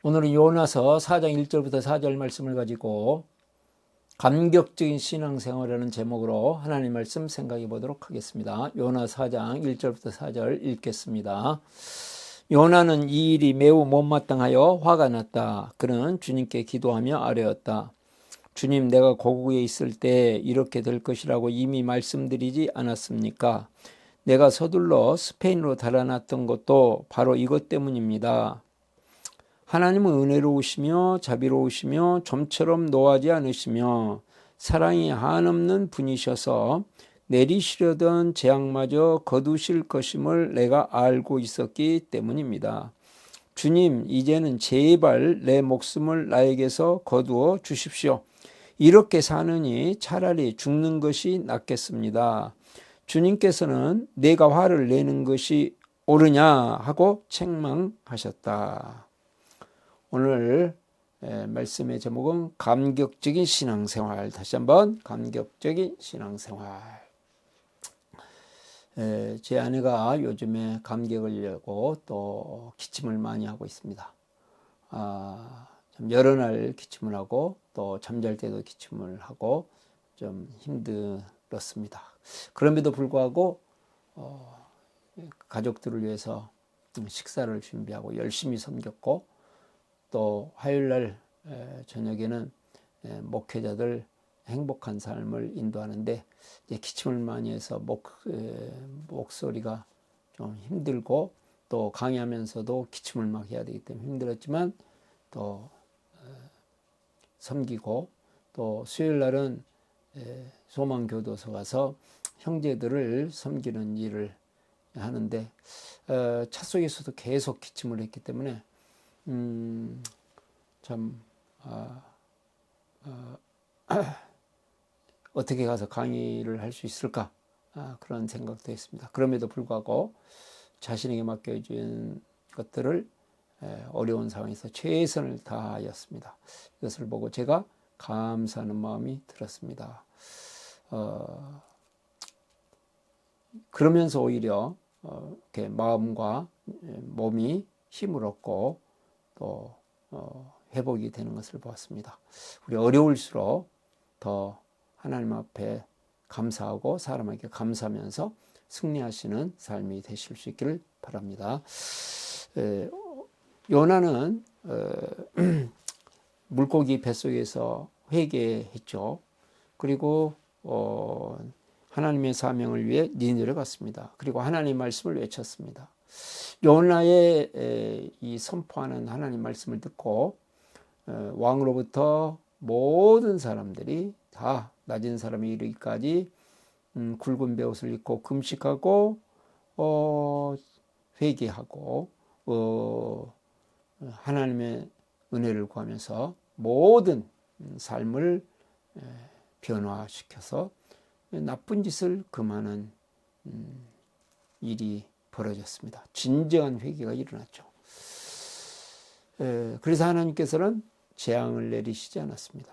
오늘은 요나서 4장 1절부터 4절 말씀을 가지고 감격적인 신앙생활이라는 제목으로 하나님 말씀 생각해 보도록 하겠습니다. 요나 4장 1절부터 4절 읽겠습니다. 요나는 이 일이 매우 못마땅하여 화가 났다. 그는 주님께 기도하며 아뢰었다. 주님, 내가 고국에 있을 때 이렇게 될 것이라고 이미 말씀드리지 않았습니까? 내가 서둘러 스페인으로 달아났던 것도 바로 이것 때문입니다. 하나님은 은혜로우시며 자비로우시며 좀처럼 노하지 않으시며 사랑이 한없는 분이셔서 내리시려던 재앙마저 거두실 것임을 내가 알고 있었기 때문입니다. 주님, 이제는 제발 내 목숨을 나에게서 거두어 주십시오. 이렇게 사느니 차라리 죽는 것이 낫겠습니다. 주님께서는 내가 화를 내는 것이 옳으냐 하고 책망하셨다. 오늘 말씀의 제목은 감격적인 신앙생활. 다시 한번 감격적인 신앙생활. 제 아내가 요즘에 감기 걸려고 또 기침을 많이 하고 있습니다. 좀 여러 날 기침을 하고 또 잠잘 때도 기침을 하고 좀 힘들었습니다. 그럼에도 불구하고 가족들을 위해서 식사를 준비하고 열심히 섬겼고 또 화요일날 저녁에는 목회자들 행복한 삶을 인도하는데 기침을 많이 해서 목소리가 좀 힘들고 또 강의하면서도 기침을 막 해야 되기 때문에 힘들었지만 또 섬기고 또 수요일날은 소망교도소 가서 형제들을 섬기는 일을 하는데 차 속에서도 계속 기침을 했기 때문에 참 어떻게 가서 강의를 할 수 있을까 그런 생각도 했습니다. 그럼에도 불구하고 자신에게 맡겨진 것들을 어려운 상황에서 최선을 다하였습니다. 이것을 보고 제가 감사하는 마음이 들었습니다. 그러면서 오히려 이렇게 마음과 몸이 힘을 얻고 또 회복이 되는 것을 보았습니다. 우리 어려울수록 더 하나님 앞에 감사하고 사람에게 감사하면서 승리하시는 삶이 되실 수 있기를 바랍니다. 요나는 물고기 뱃속에서 회개했죠. 그리고 하나님의 사명을 위해 니느웨를 갔습니다. 그리고 하나님의 말씀을 외쳤습니다. 요나의 이 선포하는 하나님 말씀을 듣고 왕으로부터 모든 사람들이 다 낮은 사람이 이르기까지 굵은 베옷을 입고 금식하고 회개하고 하나님의 은혜를 구하면서 모든 삶을 변화시켜서 나쁜 짓을 금하는 일이 벌어졌습니다. 진정한 회개가 일어났죠. 그래서 하나님께서는 재앙을 내리시지 않았습니다.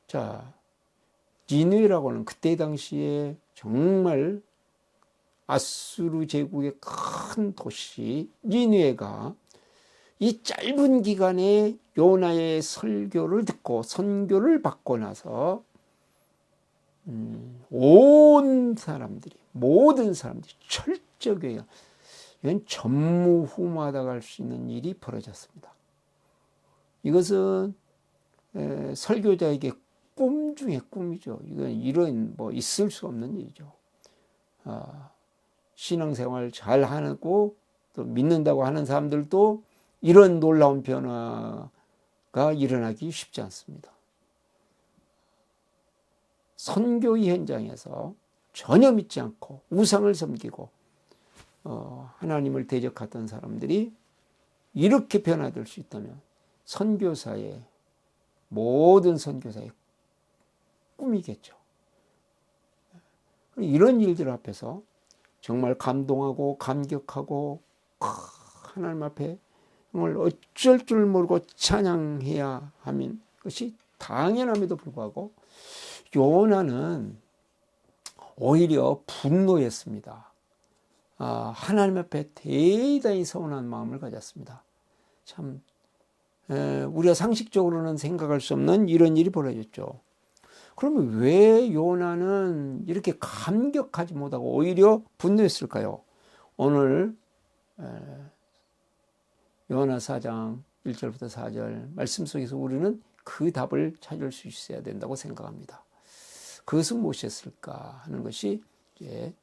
자, 니느웨라고 하는 그때 당시에 정말 아수르 제국의 큰 도시 니느웨가 이 짧은 기간에 요나의 설교를 듣고 선교를 받고 나서 모든 사람들이 철저하게 이건 전무후무하다고 할 수 있는 일이 벌어졌습니다. 이것은 설교자에게 꿈 중에 꿈이죠. 이건 이런 있을 수 없는 일이죠. 신앙생활 잘 하고 또 믿는다고 하는 사람들도 이런 놀라운 변화가 일어나기 쉽지 않습니다. 선교의 현장에서 전혀 믿지 않고 우상을 섬기고 하나님을 대적하던 사람들이 이렇게 변화될 수 있다면 모든 선교사의 꿈이겠죠. 이런 일들 앞에서 정말 감동하고 감격하고 하나님 앞에 정말 어쩔 줄 모르고 찬양해야 하는 것이 당연함에도 불구하고 요나는 오히려 분노했습니다. 하나님 앞에 대단히 서운한 마음을 가졌습니다. 참 우리가 상식적으로는 생각할 수 없는 이런 일이 벌어졌죠. 그러면 왜 요나는 이렇게 감격하지 못하고 오히려 분노했을까요? 오늘 요나 4장 1절부터 4절 말씀 속에서 우리는 그 답을 찾을 수 있어야 된다고 생각합니다. 그것은 무엇이었을까 하는 것이 이제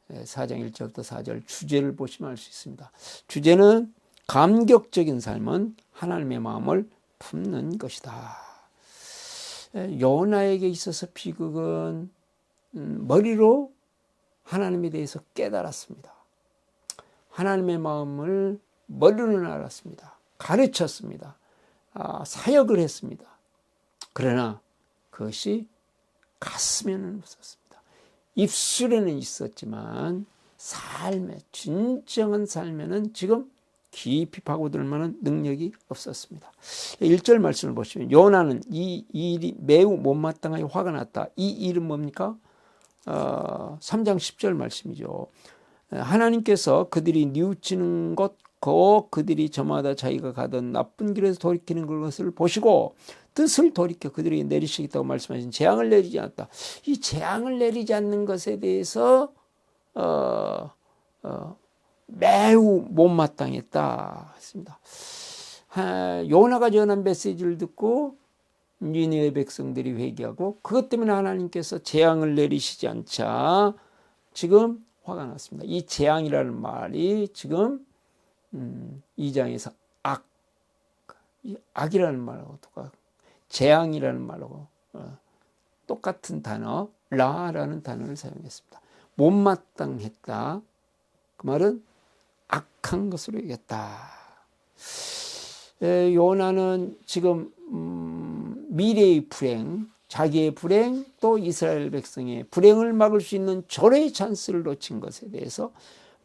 4장 1절부터 4절 주제를 보시면 알 수 있습니다. 주제는 감격적인 삶은 하나님의 마음을 품는 것이다. 요나에게 있어서 비극은 머리로 하나님에 대해서 깨달았습니다. 하나님의 마음을 머리로는 알았습니다. 가르쳤습니다. 사역을 했습니다. 그러나 그것이 가슴에는 없었습니다. 입술에는 있었지만 삶의 진정한 삶에는 지금 깊이 파고들 만한 능력이 없었습니다. 1절 말씀을 보시면 요나는 이 일이 매우 못마땅하게 화가 났다. 이 일은 뭡니까? 3장 10절 말씀이죠. 하나님께서 그들이 뉘우치는 것, 그들이 저마다 자기가 가던 나쁜 길에서 돌이키는 것을 보시고 뜻을 돌이켜 그들에게 내리시겠다고 말씀하신 재앙을 내리지 않았다. 이 재앙을 내리지 않는 것에 대해서 매우 못마땅했다 했습니다. 요나가 전한 메시지를 듣고 니느웨 백성들이 회개하고 그것 때문에 하나님께서 재앙을 내리시지 않자 지금 화가 났습니다. 이 재앙이라는 말이 지금 2장에서 악이라는 말하고 재앙이라는 말하고 똑같은 단어 라라는 단어를 사용했습니다. 못마땅했다. 그 말은 악한 것으로 여겼다. 요나는 지금 미래의 불행, 자기의 불행, 또 이스라엘 백성의 불행을 막을 수 있는 절호의 찬스를 놓친 것에 대해서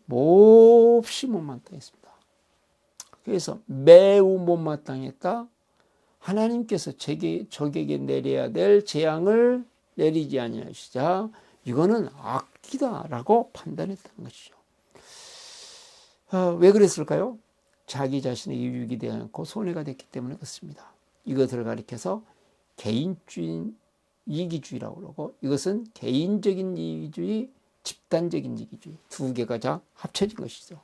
몹시 못마땅했습니다. 그래서 매우 못마땅했다. 하나님께서 적에게 내려야 될 재앙을 내리지 아니하시자 이거는 악이다라고 판단했다는 것이죠. 왜 그랬을까요? 자기 자신의 이익이 되지 않고 손해가 됐기 때문에 그렇습니다. 이것을 가리켜서 개인주의 이기주의라고 그러고 이것은 개인적인 이기주의, 집단적인 이기주의 두 개가 다 합쳐진 것이죠.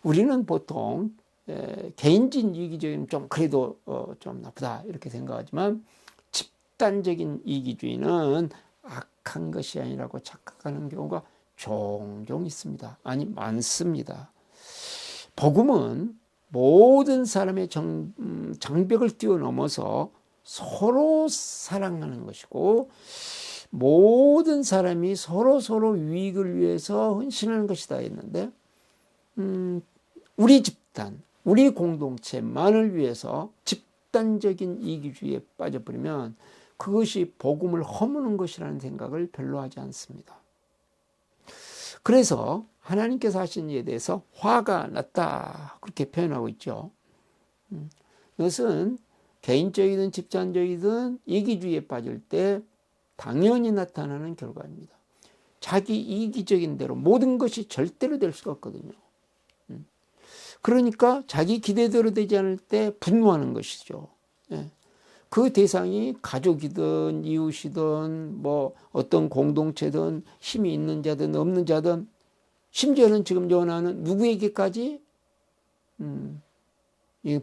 우리는 보통 개인적인 이기주의는 좀 그래도 좀 나쁘다 이렇게 생각하지만 집단적인 이기주의는 악한 것이 아니라고 착각하는 경우가 종종 있습니다. 아니 많습니다. 복음은 모든 사람의 장벽을 뛰어넘어서 서로 사랑하는 것이고 모든 사람이 서로 유익을 위해서 헌신하는 것이다 했는데 우리 집단, 우리 공동체만을 위해서 집단적인 이기주의에 빠져버리면 그것이 복음을 허무는 것이라는 생각을 별로 하지 않습니다. 그래서 하나님께서 하신 일에 대해서 화가 났다 그렇게 표현하고 있죠. 이것은 개인적이든 집단적이든 이기주의에 빠질 때 당연히 나타나는 결과입니다. 자기 이기적인 대로 모든 것이 절대로 될 수가 없거든요. 그러니까 자기 기대대로 되지 않을 때 분노하는 것이죠. 그 대상이 가족이든 이웃이든 뭐 어떤 공동체든 힘이 있는 자든 없는 자든 심지어는 지금 요나는 누구에게까지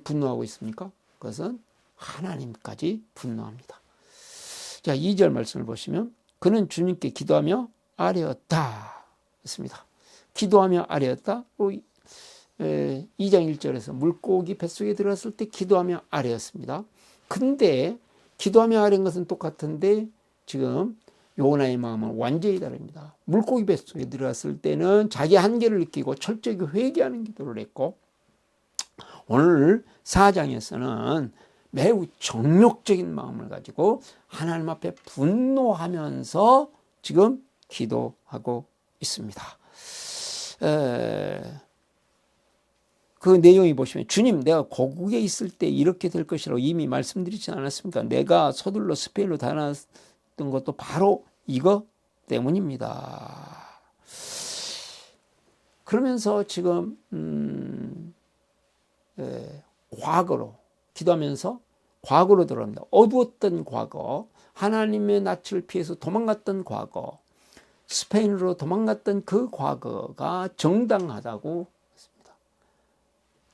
분노하고 있습니까? 그것은 하나님까지 분노합니다. 자, 2절 말씀을 보시면 그는 주님께 기도하며 아뢰었다 했습니다. 기도하며 아뢰었다. 2장 1절에서 물고기 뱃속에 들어갔을 때 기도하며 아뢰었습니다. 근데 기도하며 아뢰는 것은 똑같은데 지금 요나의 마음은 완전히 다릅니다. 물고기 뱃속에 들어갔을 때는 자기 한계를 느끼고 철저히 회개하는 기도를 했고 오늘 4장에서는 매우 정욕적인 마음을 가지고 하나님 앞에 분노하면서 지금 기도하고 있습니다. 그 내용이 보시면 주님 내가 고국에 있을 때 이렇게 될 것이라고 이미 말씀드리지 않았습니까? 내가 서둘러 스페인으로 다녔던 것도 바로 이거 때문입니다. 그러면서 지금 과거로 기도하면서 과거로 돌아갑니다. 어두웠던 과거, 하나님의 낯을 피해서 도망갔던 과거, 스페인으로 도망갔던 그 과거가 정당하다고 했습니다.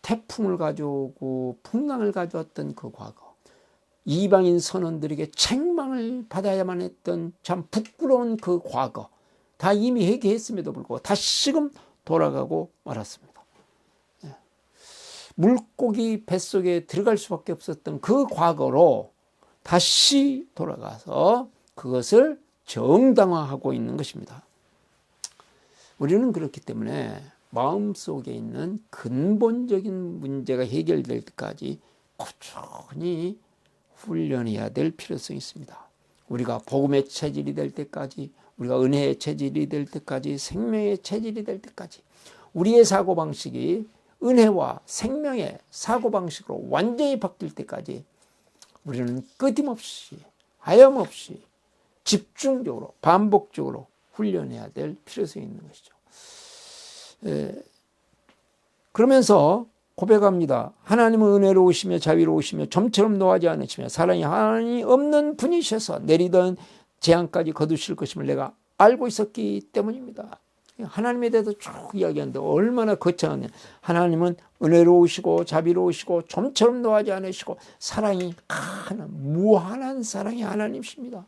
태풍을 가져오고 풍랑을 가져왔던 그 과거, 이방인 선원들에게 책망을 받아야만 했던 참 부끄러운 그 과거, 다 이미 회개했음에도 불구하고 다시금 돌아가고 말았습니다. 물고기 뱃속에 들어갈 수밖에 없었던 그 과거로 다시 돌아가서 그것을 정당화하고 있는 것입니다. 우리는 그렇기 때문에 마음속에 있는 근본적인 문제가 해결될 때까지 꾸준히 훈련해야 될 필요성이 있습니다. 우리가 복음의 체질이 될 때까지, 우리가 은혜의 체질이 될 때까지, 생명의 체질이 될 때까지 우리의 사고방식이 은혜와 생명의 사고방식으로 완전히 바뀔 때까지 우리는 끊임없이 하염없이 집중적으로 반복적으로 훈련해야 될 필요성이 있는 것이죠. 그러면서 고백합니다. 하나님은 은혜로우시며 자비로우시며 점처럼 노하지 않으시며 사랑이 하나님 없는 분이셔서 내리던 재앙까지 거두실 것임을 내가 알고 있었기 때문입니다. 하나님에 대해서 쭉 이야기하는데 얼마나 거창하냐. 하나님은 은혜로우시고 자비로우시고 좀처럼 노하지 않으시고 사랑이 무한한 사랑의 하나님이십니다.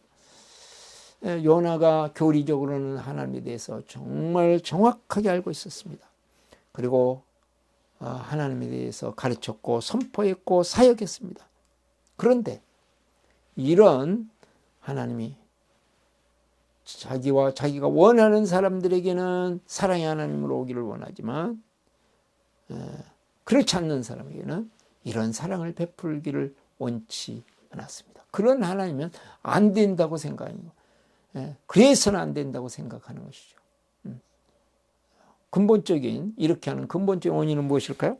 요나가 교리적으로는 하나님에 대해서 정말 정확하게 알고 있었습니다. 그리고 하나님에 대해서 가르쳤고 선포했고 사역했습니다. 그런데 이런 하나님이 자기가 원하는 사람들에게는 사랑의 하나님으로 오기를 원하지만 그렇지 않는 사람에게는 이런 사랑을 베풀기를 원치 않았습니다. 그런 하나님은 안 된다고 생각하는 거예요. 그래서는 안 된다고 생각하는 것이죠. 이렇게 하는 근본적인 원인은 무엇일까요?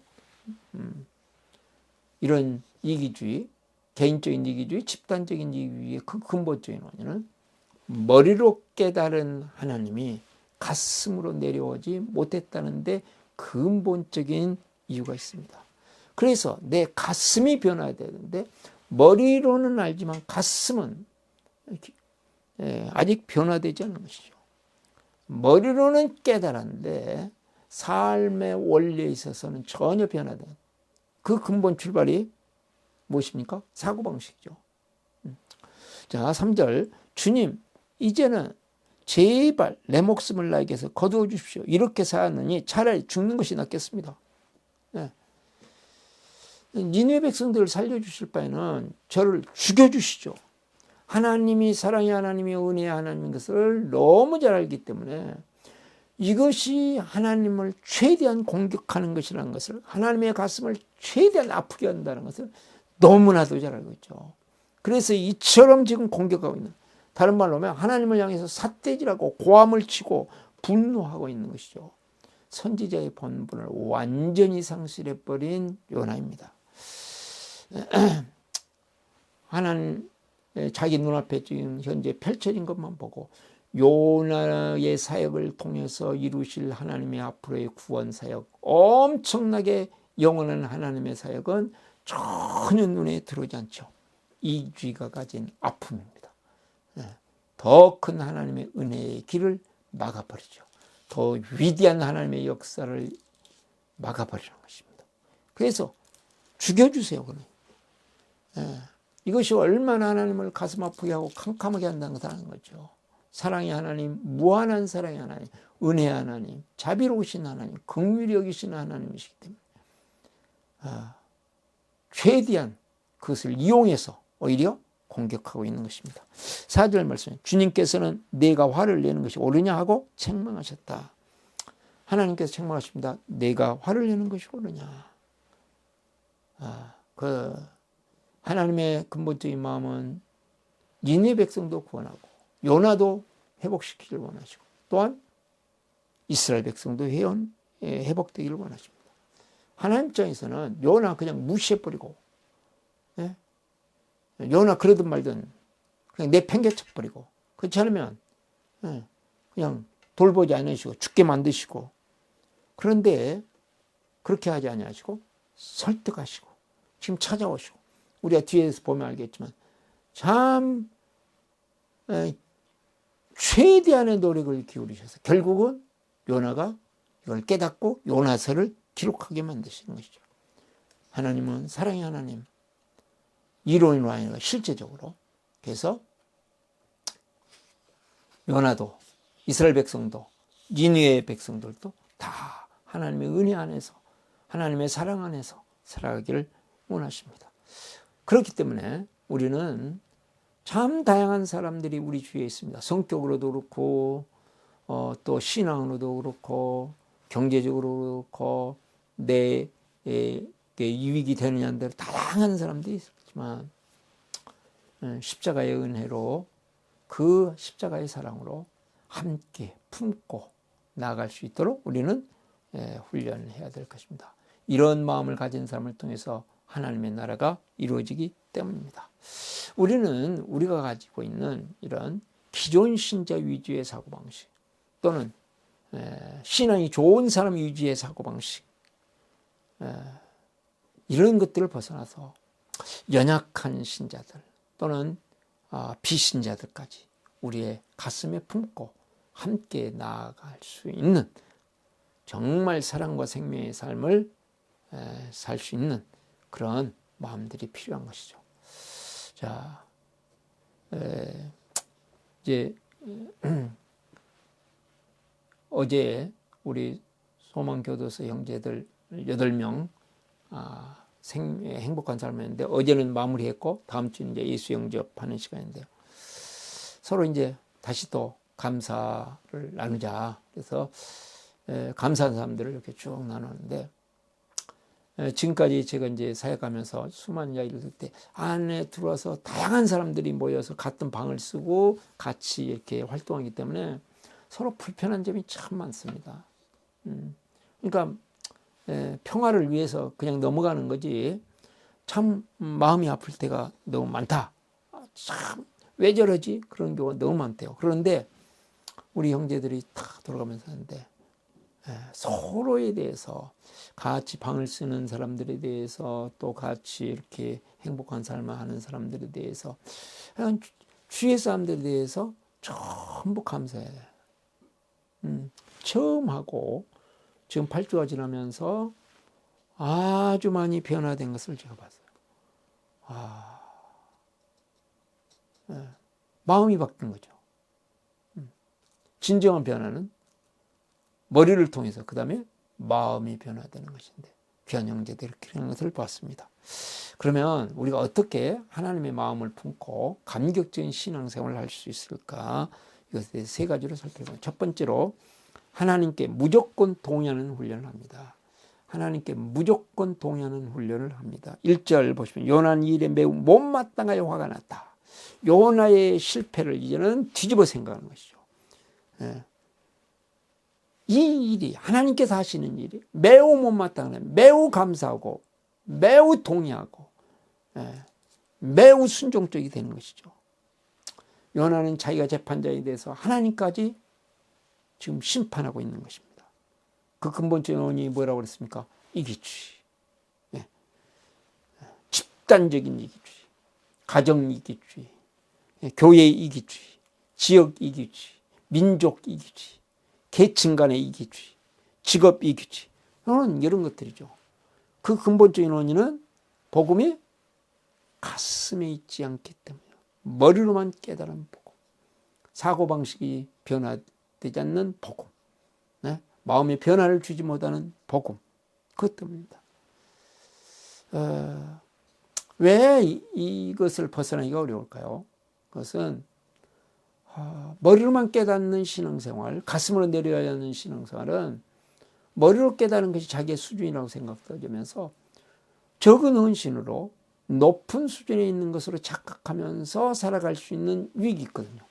이런 이기주의, 개인적인 이기주의, 집단적인 이기주의의 그 근본적인 원인은 머리로 깨달은 하나님이 가슴으로 내려오지 못했다는데 근본적인 이유가 있습니다. 그래서 내 가슴이 변화해야 되는데 머리로는 알지만 가슴은 아직 변화되지 않는 것이죠. 머리로는 깨달았는데 삶의 원리에 있어서는 전혀 변화된 그 근본 출발이 무엇입니까? 사고방식이죠. 자, 3절 주님 이제는 제발 내 목숨을 나에게서 거두어 주십시오. 이렇게 사느니 차라리 죽는 것이 낫겠습니다. 니느웨 백성들을 살려주실 바에는 저를 죽여주시죠. 하나님이 사랑의 하나님이 은혜의 하나님인 것을 너무 잘 알기 때문에 이것이 하나님을 최대한 공격하는 것이라는 것을, 하나님의 가슴을 최대한 아프게 한다는 것을 너무나도 잘 알고 있죠. 그래서 이처럼 지금 공격하고 있는, 다른 말로 하면 하나님을 향해서 삿대질하고 고함을 치고 분노하고 있는 것이죠. 선지자의 본분을 완전히 상실해버린 요나입니다. 하나님 자기 눈앞에 지금 현재 펼쳐진 것만 보고 요나의 사역을 통해서 이루실 하나님의 앞으로의 구원 사역, 엄청나게 영원한 하나님의 사역은 전혀 눈에 들어오지 않죠. 이주의가 가진 아픔입니다. 더 큰 하나님의 은혜의 길을 막아버리죠. 더 위대한 하나님의 역사를 막아버리는 것입니다. 그래서 죽여주세요. 이것이 얼마나 하나님을 가슴 아프게 하고 캄캄하게 한다는 거죠. 사랑의 하나님, 무한한 사랑의 하나님, 은혜의 하나님, 자비로우신 하나님, 긍휼히 여기시는 하나님이시기 때문에 최대한 그것을 이용해서 오히려 공격하고 있는 것입니다. 4절 말씀, 주님께서는 내가 화를 내는 것이 옳으냐 하고 책망하셨다. 하나님께서 책망하십니다. 내가 화를 내는 것이 옳으냐. 하나님의 근본적인 마음은 니느웨 백성도 구원하고 요나도 회복시키기를 원하시고 또한 이스라엘 백성도 회복되기를 원하십니다. 하나님 입장에서는 요나 그냥 무시해버리고, 요나 그러든 말든 그냥 내팽개쳐버리고, 그렇지 않으면 그냥 돌보지 않으시고 죽게 만드시고, 그런데 그렇게 하지 아니하시고 설득하시고 지금 찾아오시고 우리가 뒤에서 보면 알겠지만 참 최대한의 노력을 기울이셔서 결국은 요나가 이걸 깨닫고 요나서를 기록하게 만드시는 것이죠. 하나님은 사랑의 하나님, 이론으로 아니라 실제적으로. 그래서 요나도 이스라엘 백성도 니느웨 백성들도 다 하나님의 은혜 안에서 하나님의 사랑 안에서 살아가기를 원하십니다. 그렇기 때문에 우리는 참 다양한 사람들이 우리 주위에 있습니다. 성격으로도 그렇고 또 신앙으로도 그렇고 경제적으로 그렇고 내 유익이 되느냐는 대로 다양한 사람들이 있지만 십자가의 은혜로 그 십자가의 사랑으로 함께 품고 나아갈 수 있도록 우리는 훈련을 해야 될 것입니다. 이런 마음을 가진 사람을 통해서 하나님의 나라가 이루어지기 때문입니다. 우리는 우리가 가지고 있는 이런 기존 신자 위주의 사고방식 또는 신앙이 좋은 사람 위주의 사고방식 이런 것들을 벗어나서 연약한 신자들 또는 비신자들까지 우리의 가슴에 품고 함께 나아갈 수 있는 정말 사랑과 생명의 삶을 살 수 있는 그런 마음들이 필요한 것이죠. 자, 이제 어제 우리 소망교도소 형제들 8명 행복한 삶이었는데 어제는 마무리했고 다음 주는 이제 예수 영접하는 시간인데요. 서로 이제 다시 또 감사를 나누자. 그래서 감사한 사람들을 이렇게 쭉 나누는데 지금까지 제가 이제 사역하면서 수많은 이야기를 들을 때 안에 들어와서 다양한 사람들이 모여서 같은 방을 쓰고 같이 이렇게 활동하기 때문에 서로 불편한 점이 참 많습니다. 그러니까 평화를 위해서 그냥 넘어가는 거지 참 마음이 아플 때가 너무 많다. 참 왜 저러지? 그런 경우가 너무 많대요. 그런데 우리 형제들이 다 돌아가면서 하는데 서로에 대해서 같이 방을 쓰는 사람들에 대해서 또 같이 이렇게 행복한 삶을 하는 사람들에 대해서 주위의 사람들에 대해서 전부 감사해. 처음 하고 지금 8주가 지나면서 아주 많이 변화된 것을 제가 봤어요. 마음이 바뀐 거죠. 진정한 변화는 머리를 통해서 그 다음에 마음이 변화되는 것인데 귀한 형제들이 그런 것을 봤습니다. 그러면 우리가 어떻게 하나님의 마음을 품고 감격적인 신앙생활을 할 수 있을까? 이것에 대해서 3가지로 살펴보면 첫 번째로 하나님께 무조건 동의하는 훈련을 합니다. 하나님께 무조건 동의하는 훈련을 합니다. 1절 보시면 요나는 이 일에 매우 못마땅하여 화가 났다. 요나의 실패를 이제는 뒤집어 생각하는 것이죠. 이 일이 하나님께서 하시는 일이 매우 못마땅해 매우 감사하고 매우 동의하고 매우 순종적이 되는 것이죠. 요나는 자기가 재판자에 대해서 하나님까지 지금 심판하고 있는 것입니다. 그 근본적인 원인이 뭐라고 그랬습니까? 이기주의. 집단적인 이기주의, 가정 이기주의, 교회 이기주의, 지역 이기주의, 민족 이기주의, 계층 간의 이기주의, 직업 이기주의, 이런 것들이죠. 그 근본적인 원인은 복음이 가슴에 있지 않기 때문이에요. 머리로만 깨달은 복음, 사고방식이 변화되지 않는 복음, 마음의 변화를 주지 못하는 복음, 그것 때문입니다. 왜 이것을 벗어나기가 어려울까요? 그것은 머리로만 깨닫는 신앙생활, 가슴으로 내려야 하는 신앙생활은 머리로 깨닫는 것이 자기의 수준이라고 생각되면서 적은 헌신으로 높은 수준에 있는 것으로 착각하면서 살아갈 수 있는 위기가 있거든요.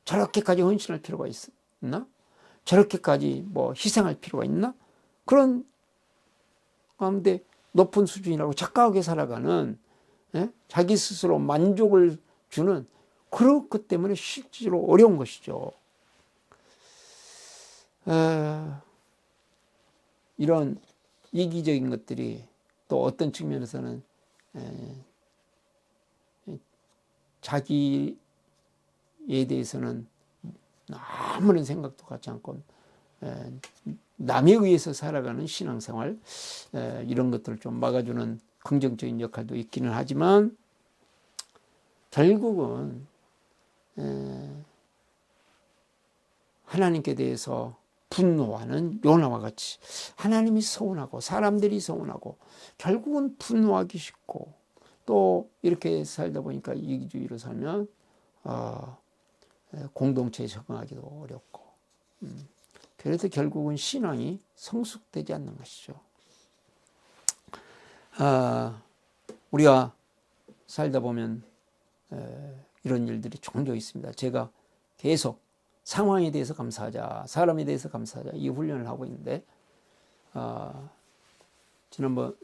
저렇게까지 헌신할 필요가 있나? 저렇게까지 희생할 필요가 있나? 그런 가운데 높은 수준이라고 착각하게 살아가는 자기 스스로 만족을 주는 그렇기 때문에 실제로 어려운 것이죠. 이런 이기적인 것들이 또 어떤 측면에서는 자기에 대해서는 아무런 생각도 갖지 않고 남에 의해서 살아가는 신앙생활, 이런 것들을 좀 막아주는 긍정적인 역할도 있기는 하지만 결국은 하나님께 대해서 분노하는 요나와 같이 하나님이 서운하고 사람들이 서운하고 결국은 분노하기 쉽고 또 이렇게 살다 보니까 이기주의로 살면 공동체에 적응하기도 어렵고 그래서 결국은 신앙이 성숙되지 않는 것이죠. 우리가 살다 보면 이런 일들이 종종 있습니다. 제가 계속 상황에 대해서 감사하자, 사람에 대해서 감사하자 이 훈련을 하고 있는데 지난번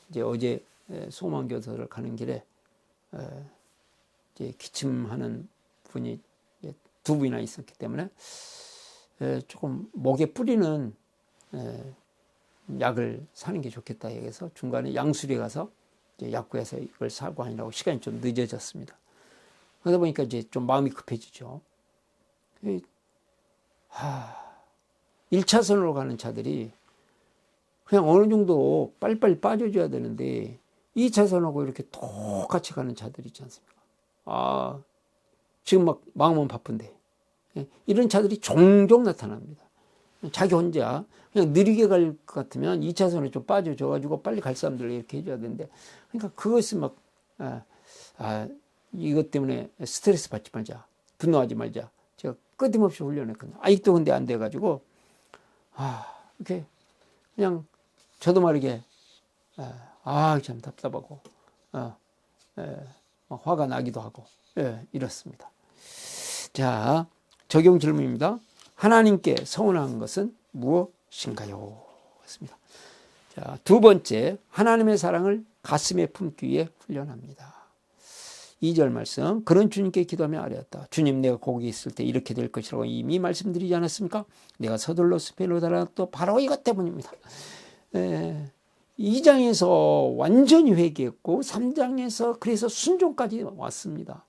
이제 어제 소망교사를 가는 길에 이제 기침하는 분이 두 분이나 있었기 때문에 조금 목에 뿌리는 약을 사는 게 좋겠다 해서 중간에 양수리에 가서 이제 약국에서 이걸 사고 하느라고 시간이 좀 늦어졌습니다. 그러다 보니까 이제 좀 마음이 급해지죠. 1차선으로 가는 차들이 그냥 어느 정도 빨리빨리 빠져줘야 되는데 2차선하고 이렇게 똑같이 가는 차들이 있지 않습니까? 지금 막 마음은 바쁜데 이런 차들이 종종 나타납니다. 자기 혼자 그냥 느리게 갈 것 같으면 2차선에 좀 빠져줘가지고 빨리 갈 사람들 이렇게 해줘야 되는데 그러니까 그것은 막 이것 때문에 스트레스 받지 말자, 분노하지 말자 제가 끊임없이 훈련했거든요. 아직도 근데 안 돼가지고 이렇게 그냥 저도 모르게 참 답답하고 화가 나기도 하고 이렇습니다. 자, 적용 질문입니다. 하나님께 서운한 것은 무엇인가요? 했습니다. 자, 두 번째, 하나님의 사랑을 가슴에 품기 위해 훈련합니다. 2절 말씀, 그런 주님께 기도하며 아뢰었다. 주님, 내가 거기 있을 때 이렇게 될 것이라고 이미 말씀드리지 않았습니까? 내가 서둘러 숲에 놓달아도 바로 이것 때문입니다. 2장에서 완전히 회개했고 3장에서 그래서 순종까지 왔습니다.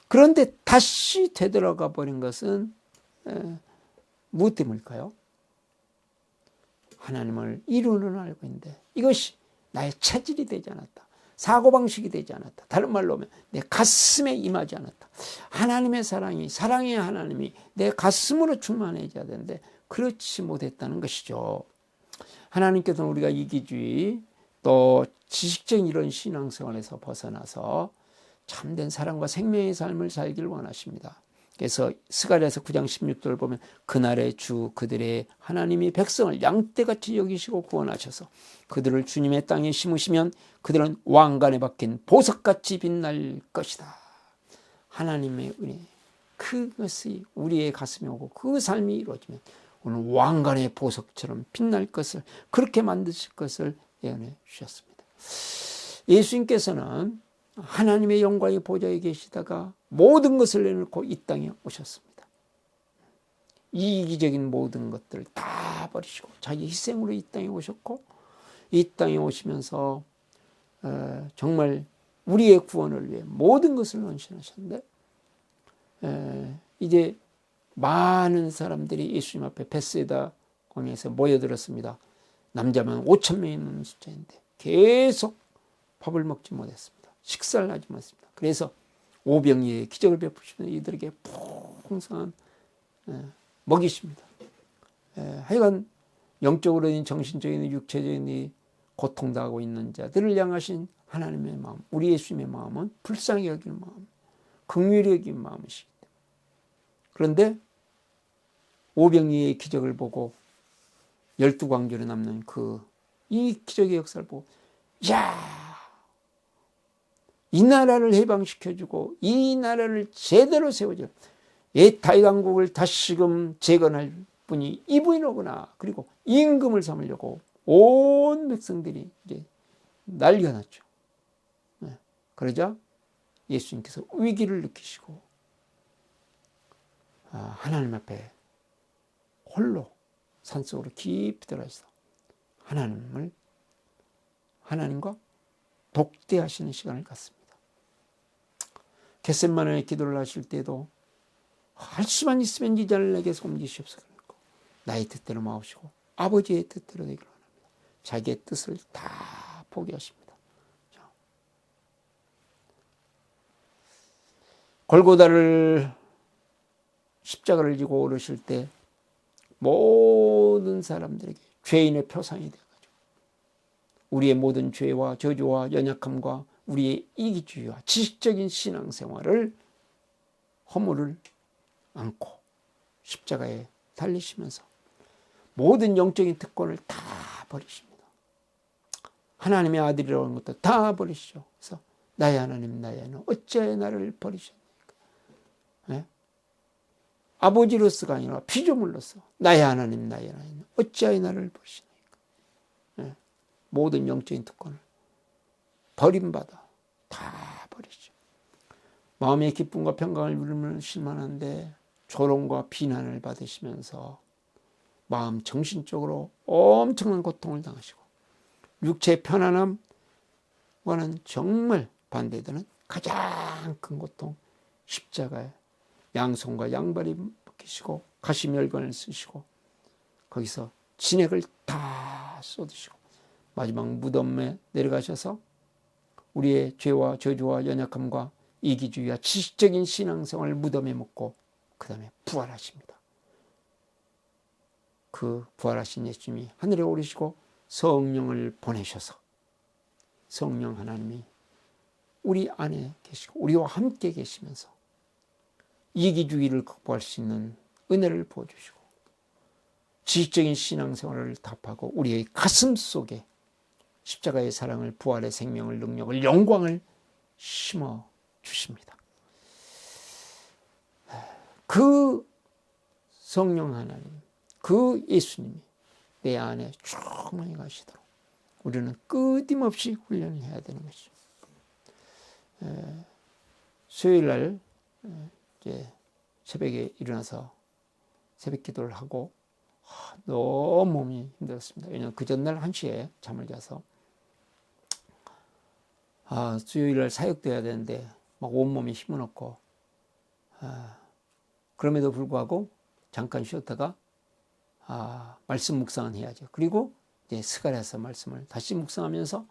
그런데 다시 되돌아가 버린 것은 무엇 때문일까요? 하나님을 이루는 알고 있는데 이것이 나의 체질이 되지 않았다. 사고방식이 되지 않았다. 다른 말로 하면 내 가슴에 임하지 않았다. 하나님의 사랑이, 사랑의 하나님이 내 가슴으로 충만해져야 되는데 그렇지 못했다는 것이죠. 하나님께서는 우리가 이기주의 또 지식적인 이런 신앙생활에서 벗어나서 참된 사랑과 생명의 삶을 살기를 원하십니다. 그래서 스가랴서 9장 16절을 보면 그날의 주 그들의 하나님이 백성을 양떼같이 여기시고 구원하셔서 그들을 주님의 땅에 심으시면 그들은 왕관에 박힌 보석같이 빛날 것이다. 하나님의 은혜 그것이 우리의 가슴에 오고 그 삶이 이루어지면 오늘 왕관의 보석처럼 빛날 것을 그렇게 만드실 것을 예언해 주셨습니다. 예수님께서는 하나님의 영광의 보좌에 계시다가 모든 것을 내놓고 이 땅에 오셨습니다. 이기적인 모든 것들을 다 버리시고 자기 희생으로 이 땅에 오셨고 이 땅에 오시면서 정말 우리의 구원을 위해 모든 것을 헌신하셨는데 이제 많은 사람들이 예수님 앞에 베세다 광야에서 모여들었습니다. 남자만 5,000명이 넘는 숫자인데 계속 밥을 먹지 못했습니다. 식사를 하지 못했습니다. 그래서 오병이의 기적을 베푸시면 이들에게 풍성한 먹이십니다. 하여간 영적으로든 정신적인 육체적인 고통당하고 있는 자들을 향하신 하나님의 마음, 우리 예수님의 마음은 불쌍히 여기는 마음, 긍휼히 여기는 마음이시기 때문에. 그런데 오병이의 기적을 보고 12광주에 남는 이 기적의 역사를 보고 이 나라를 해방시켜주고 이 나라를 제대로 세워줘 옛 다윗 왕국을 다시금 재건할 분이 이분이로구나. 그리고 임금을 삼으려고 온 백성들이 이제 난리가 났죠. 그러자 예수님께서 위기를 느끼시고 하나님 앞에 홀로 산속으로 깊이 들어가서 하나님과 독대하시는 시간을 갖습니다. 겟셋마네 기도를 하실 때도 할 수만 있으면 이 잔을 내게서 옮기시옵소서. 나의 뜻대로 마옵시고 아버지의 뜻대로 되기를 원합니다. 자기의 뜻을 다 포기하십니다. 골고다를 십자가를 지고 오르실 때 모든 사람들에게 죄인의 표상이 되어가지고 우리의 모든 죄와 저주와 연약함과 우리의 이기주의와 지식적인 신앙생활을 허물을 안고 십자가에 달리시면서 모든 영적인 특권을 다 버리십니다. 하나님의 아들이라는 것도 다 버리시죠. 그래서 나의 하나님 나의 하나님 어찌하여 나를 버리셨습니까? 네? 아버지로서가 아니라 피조물로서 나의 하나님 나의 하나님 어찌하여 나를 버리시나이까? 네? 모든 영적인 특권을 버림받아 다 버리죠. 마음의 기쁨과 평강을 누리실 만한데 조롱과 비난을 받으시면서 마음 정신적으로 엄청난 고통을 당하시고 육체의 편안함과는 정말 반대되는 가장 큰 고통, 십자가에 양손과 양발이 묶이시고 가시멸관을 쓰시고 거기서 진액을 다 쏟으시고 마지막 무덤에 내려가셔서 우리의 죄와 저주와 연약함과 이기주의와 지식적인 신앙생활을 무덤에 묻고 그 다음에 부활하십니다. 그 부활하신 예수님이 하늘에 오르시고 성령을 보내셔서 성령 하나님이 우리 안에 계시고 우리와 함께 계시면서 이기주의를 극복할 수 있는 은혜를 부어주시고 지식적인 신앙생활을 답하고 우리의 가슴 속에 십자가의 사랑을 부활의 생명을 능력을 영광을 심어 주십니다. 그 성령 하나님 그 예수님이 내 안에 충만히 가시도록 우리는 끊임없이 훈련을 해야 되는 것이죠. 수요일 날 이제 새벽에 일어나서 새벽 기도를 하고 너무 몸이 힘들었습니다. 왜냐하면 그 전날 1시에 잠을 자서 수요일 날 사역돼야 되는데 막 온몸에 힘은 없고 그럼에도 불구하고 잠깐 쉬었다가 말씀 묵상은 해야죠. 그리고 이제 스가랴서 말씀을 다시 묵상하면서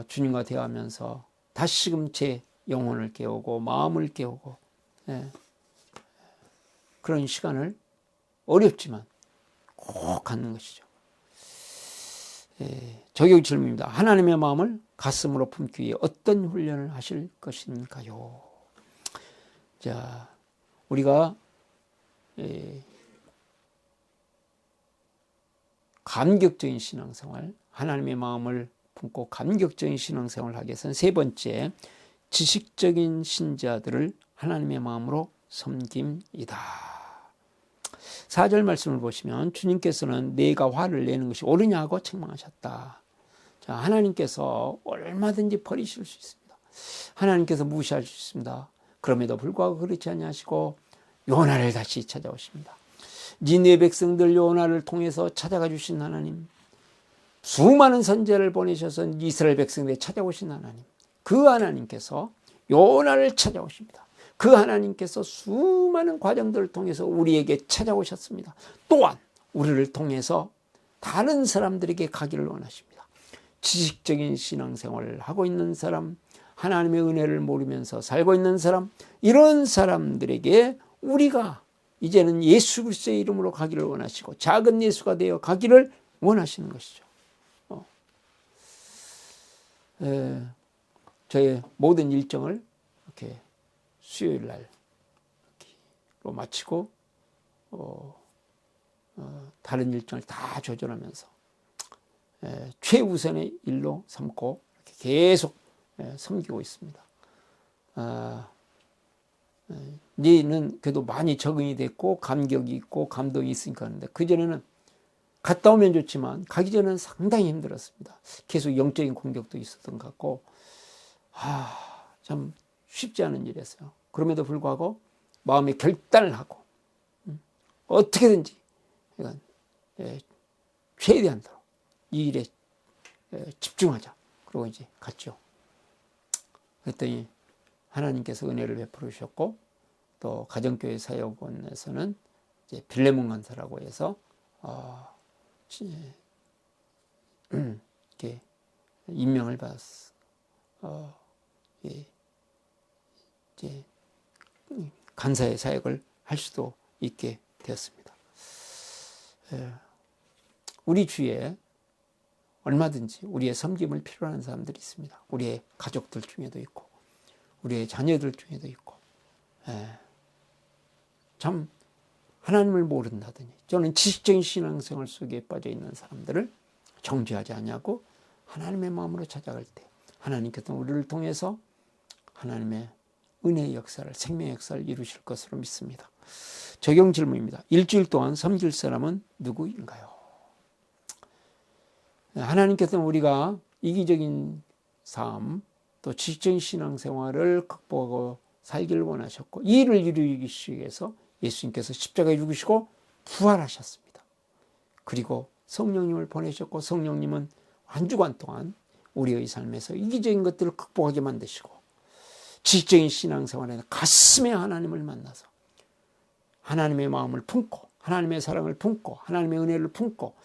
주님과 대화하면서 다시금 제 영혼을 깨우고 마음을 깨우고 그런 시간을 어렵지만 꼭 갖는 것이죠. 저격 질문입니다. 하나님의 마음을 가슴으로 품기 위해 어떤 훈련을 하실 것인가요? 자, 우리가 감격적인 신앙생활, 하나님의 마음을 품고 감격적인 신앙생활을 하기 위해서는 세 번째, 지식적인 신자들을 하나님의 마음으로 섬김이다. 4절 말씀을 보시면 주님께서는 내가 화를 내는 것이 옳으냐고 책망하셨다. 자, 하나님께서 얼마든지 버리실 수 있습니다. 하나님께서 무시할 수 있습니다. 그럼에도 불구하고 그렇지 아니하시고 요나를 다시 찾아오십니다. 니네 백성들 요나를 통해서 찾아가 주신 하나님, 수많은 선지자를 보내셔서 이스라엘 백성들에 찾아오신 하나님, 그 하나님께서 요나를 찾아오십니다. 그 하나님께서 수많은 과정들을 통해서 우리에게 찾아오셨습니다. 또한 우리를 통해서 다른 사람들에게 가기를 원하십니다. 지식적인 신앙생활을 하고 있는 사람, 하나님의 은혜를 모르면서 살고 있는 사람, 이런 사람들에게 우리가 이제는 예수 그리스도의 이름으로 가기를 원하시고 작은 예수가 되어 가기를 원하시는 것이죠. 저의 모든 일정을 이렇게 수요일 날로 마치고 다른 일정을 다 조절하면서 최우선의 일로 삼고 이렇게 계속 섬기고 있습니다. 이제는 그래도 많이 적응이 됐고 감격이 있고 감동이 있으니까 하는데 그전에는 갔다 오면 좋지만 가기 전에는 상당히 힘들었습니다. 계속 영적인 공격도 있었던 것 같고 참 쉽지 않은 일이었어요. 그럼에도 불구하고 마음의 결단을 하고 어떻게든지 최대한으로 이 일에 집중하자. 그러고 이제 갔죠. 그랬더니 하나님께서 은혜를 베풀어 주셨고, 또 가정교회 사역원에서는 이제 빌레몬 간사라고 해서 이렇게 임명을 받았어. 예, 이제 간사의 사역을 할 수도 있게 되었습니다. 우리 주위에 얼마든지 우리의 섬김을 필요로 하는 사람들이 있습니다. 우리의 가족들 중에도 있고, 우리의 자녀들 중에도 있고, 참 하나님을 모른다더니 저는 지식적인 신앙생활 속에 빠져 있는 사람들을 정죄하지 않냐고 하나님의 마음으로 찾아갈 때 하나님께서 우리를 통해서 하나님의 은혜의 역사를, 생명의 역사를 이루실 것으로 믿습니다. 적용 질문입니다. 일주일 동안 섬길 사람은 누구인가요? 하나님께서는 우리가 이기적인 삶, 또 지식적인 신앙생활을 극복하고 살기를 원하셨고, 이 일을 이루기 위해서 예수님께서 십자가에 죽으시고 부활하셨습니다. 그리고 성령님을 보내셨고, 성령님은 한 주간 동안 우리의 삶에서 이기적인 것들을 극복하게 만드시고, 지식적인 신앙생활에는 가슴에 하나님을 만나서 하나님의 마음을 품고, 하나님의 사랑을 품고, 하나님의 은혜를 품고,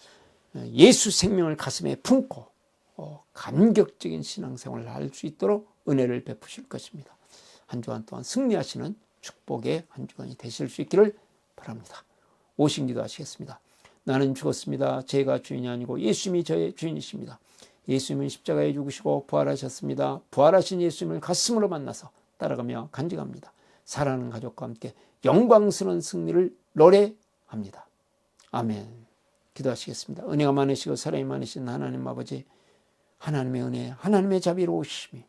예수 생명을 가슴에 품고 감격적인 신앙생활을 할 수 있도록 은혜를 베푸실 것입니다. 한 주간 동안 승리하시는 축복의 한 주간이 되실 수 있기를 바랍니다. 오신기도 하시겠습니다. 나는 죽었습니다. 제가 주인이 아니고 예수님이 저의 주인이십니다. 예수님은 십자가에 죽으시고 부활하셨습니다. 부활하신 예수님을 가슴으로 만나서 따라가며 간직합니다. 사랑하는 가족과 함께 영광스러운 승리를 노래합니다. 아멘. 기도하시겠습니다. 은혜가 많으시고 사랑이 많으신 하나님 아버지, 하나님의 은혜, 하나님의 자비로우심이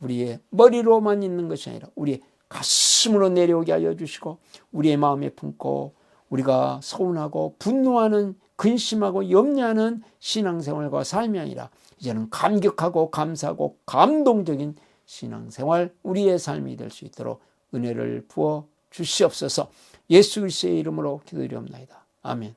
우리의 머리로만 있는 것이 아니라 우리의 가슴으로 내려오게 하여 주시고, 우리의 마음에 품고 우리가 서운하고 분노하는, 근심하고 염려하는 신앙생활과 삶이 아니라 이제는 감격하고 감사하고 감동적인 신앙생활, 우리의 삶이 될 수 있도록 은혜를 부어 주시옵소서. 예수 그리스도의 이름으로 기도드리옵나이다. 아멘.